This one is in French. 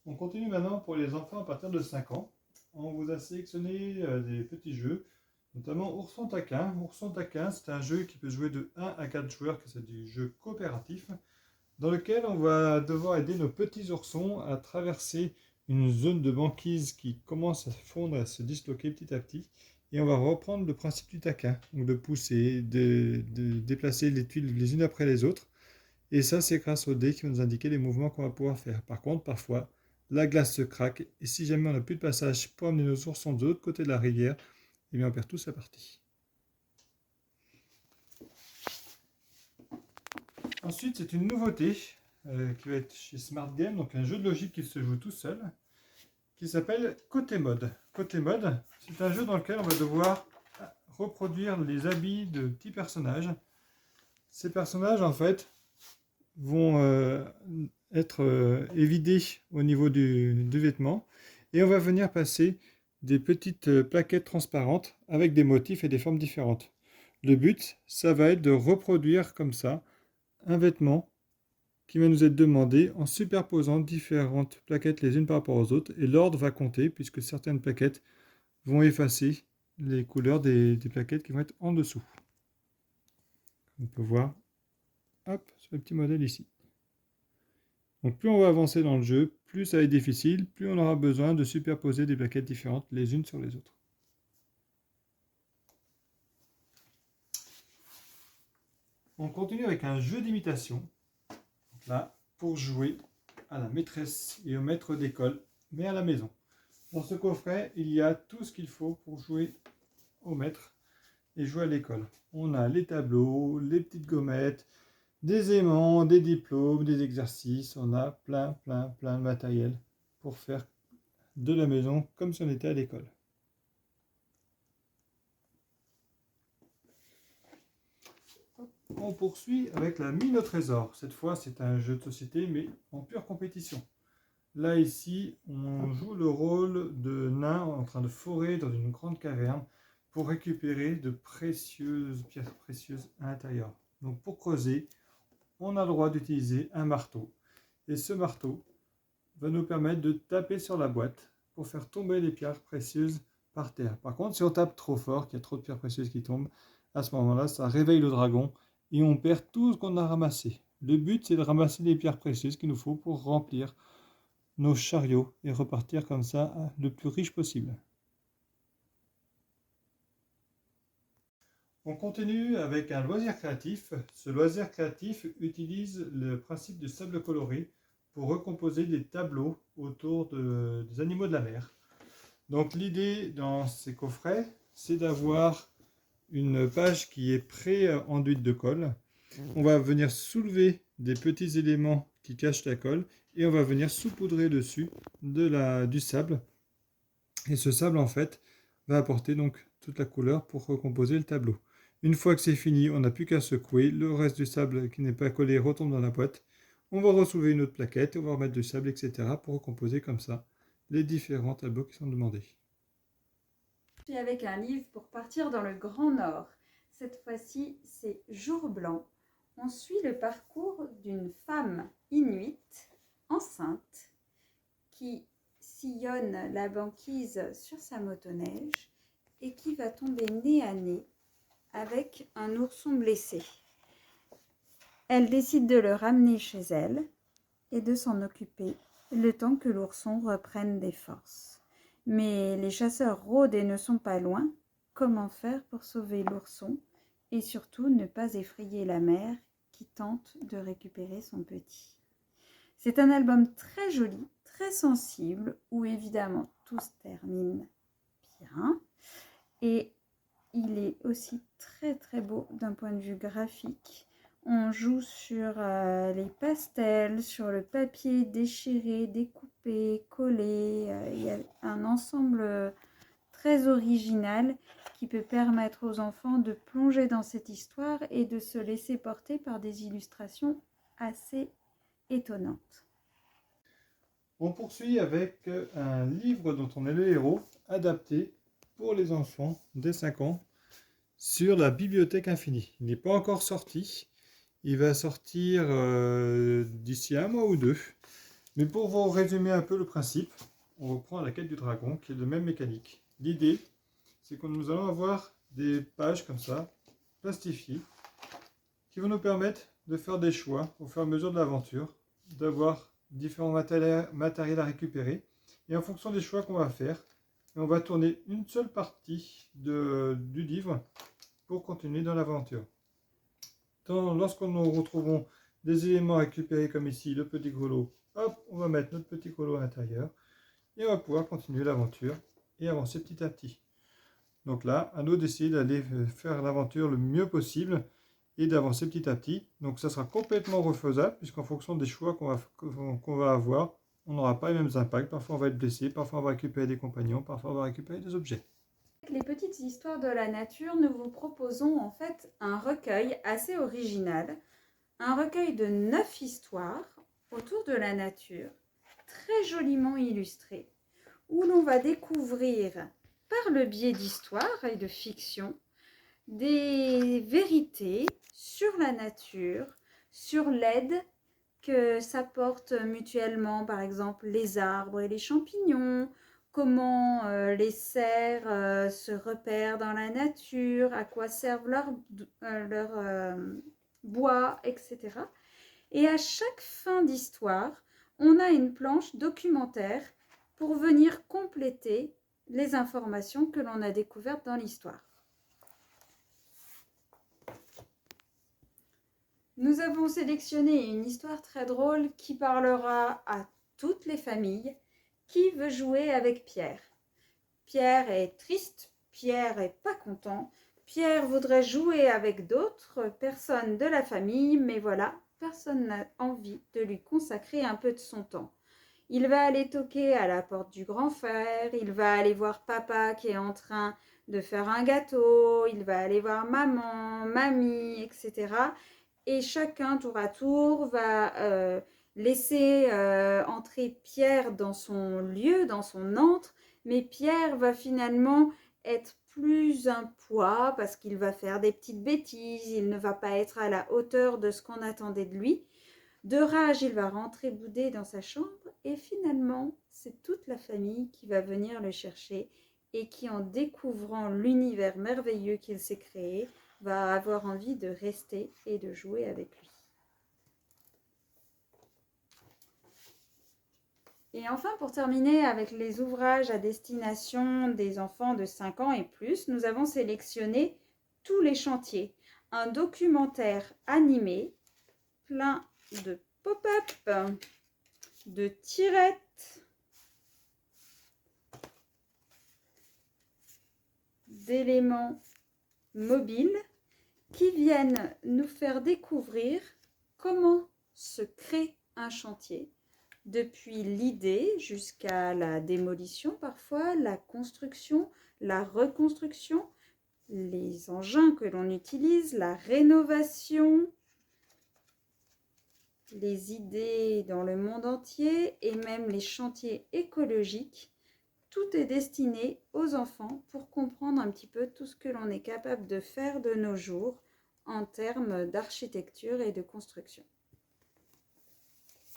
On continue maintenant pour les enfants à partir de 5 ans. On vous a sélectionné des petits jeux, notamment Ourson Taquin. Ourson Taquin, c'est un jeu qui peut jouer de 1 à 4 joueurs, que c'est du jeu coopératif, dans lequel on va devoir aider nos petits oursons à traverser une zone de banquise qui commence à fondre, à se disloquer petit à petit. Et on va reprendre le principe du taquin, donc de pousser, de déplacer les tuiles les unes après les autres. Et ça, c'est grâce au dé qui va nous indiquer les mouvements qu'on va pouvoir faire. Par contre, parfois, la glace se craque, et si jamais on n'a plus de passage pour amener nos oursons de l'autre côté de la rivière, eh bien on perd tous la partie. Ensuite, c'est une nouveauté qui va être chez Smart Game, donc un jeu de logique qui se joue tout seul, qui s'appelle Côté Mode. Côté Mode, c'est un jeu dans lequel on va devoir reproduire les habits de petits personnages. Ces personnages, en fait, vont être évidés au niveau du vêtement, et on va venir passer des petites plaquettes transparentes avec des motifs et des formes différentes. Le but, ça va être de reproduire comme ça un vêtement qui va nous être demandé en superposant différentes plaquettes les unes par rapport aux autres, et l'ordre va compter puisque certaines plaquettes vont effacer les couleurs des plaquettes qui vont être en dessous. On peut voir, hop, sur le petit modèle ici. Donc plus on va avancer dans le jeu, plus ça va être difficile, plus on aura besoin de superposer des plaquettes différentes les unes sur les autres. On continue avec un jeu d'imitation. Là, pour jouer à la maîtresse et au maître d'école, mais à la maison. Dans ce coffret, il y a tout ce qu'il faut pour jouer au maître et jouer à l'école. On a les tableaux, les petites gommettes, des aimants, des diplômes, des exercices. On a plein de matériel pour faire de la maison comme si on était à l'école. On poursuit avec la mine au trésor. Cette fois, c'est un jeu de société, mais en pure compétition. Là, ici, on joue le rôle de nain en train de forer dans une grande caverne pour récupérer de précieuses pierres précieuses à l'intérieur. Donc, pour creuser, on a le droit d'utiliser un marteau. Et ce marteau va nous permettre de taper sur la boîte pour faire tomber les pierres précieuses par terre. Par contre, si on tape trop fort, qu'il y a trop de pierres précieuses qui tombent, à ce moment-là, ça réveille le dragon et on perd tout ce qu'on a ramassé. Le but, c'est de ramasser les pierres précieuses qu'il nous faut pour remplir nos chariots et repartir comme ça le plus riche possible. On continue avec un loisir créatif. Ce loisir créatif utilise le principe du sable coloré pour recomposer des tableaux autour des animaux de la mer. Donc l'idée dans ces coffrets, c'est d'avoir une page qui est pré-enduite de colle. On va venir soulever des petits éléments qui cachent la colle et on va venir saupoudrer dessus du sable. Et ce sable, en fait, va apporter donc toute la couleur pour recomposer le tableau. Une fois que c'est fini, on n'a plus qu'à secouer. Le reste du sable qui n'est pas collé retombe dans la boîte. On va ressoulever une autre plaquette, on va remettre du sable, etc. pour recomposer comme ça les différents tableaux qui sont demandés. Puis avec un livre pour partir dans le Grand Nord. Cette fois-ci, c'est Jour blanc. On suit le parcours d'une femme inuite enceinte qui sillonne la banquise sur sa motoneige et qui va tomber nez à nez avec un ourson blessé. Elle décide de le ramener chez elle et de s'en occuper le temps que l'ourson reprenne des forces. Mais les chasseurs rôdent et ne sont pas loin. Comment faire pour sauver l'ourson et surtout ne pas effrayer la mère qui tente de récupérer son petit? C'est un album très joli, très sensible, où évidemment tout se termine bien. Et il est aussi très beau d'un point de vue graphique. On joue sur les pastels, sur le papier déchiré, découpé, collé. Il y a un ensemble très original qui peut permettre aux enfants de plonger dans cette histoire et de se laisser porter par des illustrations assez étonnantes. On poursuit avec un livre dont on est le héros, adapté pour les enfants dès 5 ans, sur la bibliothèque infinie. Il n'est pas encore sorti. Il va sortir d'ici un mois ou deux. Mais pour vous résumer un peu le principe, on reprend la quête du dragon, qui est de même mécanique. L'idée, c'est que nous allons avoir des pages comme ça, plastifiées, qui vont nous permettre de faire des choix au fur et à mesure de l'aventure, d'avoir différents matériels à récupérer, et en fonction des choix qu'on va faire, on va tourner une seule partie du livre pour continuer dans l'aventure. Lorsqu'on nous retrouvons des éléments récupérés comme ici, le petit grelot, hop, on va mettre notre petit grelot à l'intérieur, et on va pouvoir continuer l'aventure et avancer petit à petit. Donc là, à nous d'essayer d'aller faire l'aventure le mieux possible et d'avancer petit à petit. Donc ça sera complètement refaisable puisqu'en fonction des choix qu'on va avoir, on n'aura pas les mêmes impacts. Parfois on va être blessé, parfois on va récupérer des compagnons, parfois on va récupérer des objets. Avec les petites histoires de la nature, nous vous proposons en fait un recueil assez original, un recueil de 9 histoires autour de la nature, très joliment illustrées, où l'on va découvrir par le biais d'histoires et de fiction des vérités sur la nature, sur l'aide que s'apportent mutuellement, par exemple, les arbres et les champignons, comment les cerfs se repèrent dans la nature, à quoi servent leur bois, etc. Et à chaque fin d'histoire, on a une planche documentaire pour venir compléter les informations que l'on a découvertes dans l'histoire. Nous avons sélectionné une histoire très drôle qui parlera à toutes les familles. Qui veut jouer avec Pierre? Pierre est triste, Pierre est pas content, Pierre voudrait jouer avec d'autres personnes de la famille, mais voilà, personne n'a envie de lui consacrer un peu de son temps. Il va aller toquer à la porte du grand frère, il va aller voir papa qui est en train de faire un gâteau, il va aller voir maman, mamie, etc. Et chacun, tour à tour, va laisser entrer Pierre dans son lieu, dans son antre, mais Pierre va finalement être plus un poids parce qu'il va faire des petites bêtises, il ne va pas être à la hauteur de ce qu'on attendait de lui. De rage, il va rentrer boudé dans sa chambre et finalement, c'est toute la famille qui va venir le chercher et qui, en découvrant l'univers merveilleux qu'il s'est créé, va avoir envie de rester et de jouer avec lui. Et enfin, pour terminer avec les ouvrages à destination des enfants de 5 ans et plus, nous avons sélectionné Tous les chantiers, un documentaire animé plein de pop-up, de tirettes, d'éléments mobiles qui viennent nous faire découvrir comment se crée un chantier, depuis l'idée jusqu'à la démolition parfois, la construction, la reconstruction, les engins que l'on utilise, la rénovation, les idées dans le monde entier et même les chantiers écologiques. Tout est destiné aux enfants pour comprendre un petit peu tout ce que l'on est capable de faire de nos jours en termes d'architecture et de construction.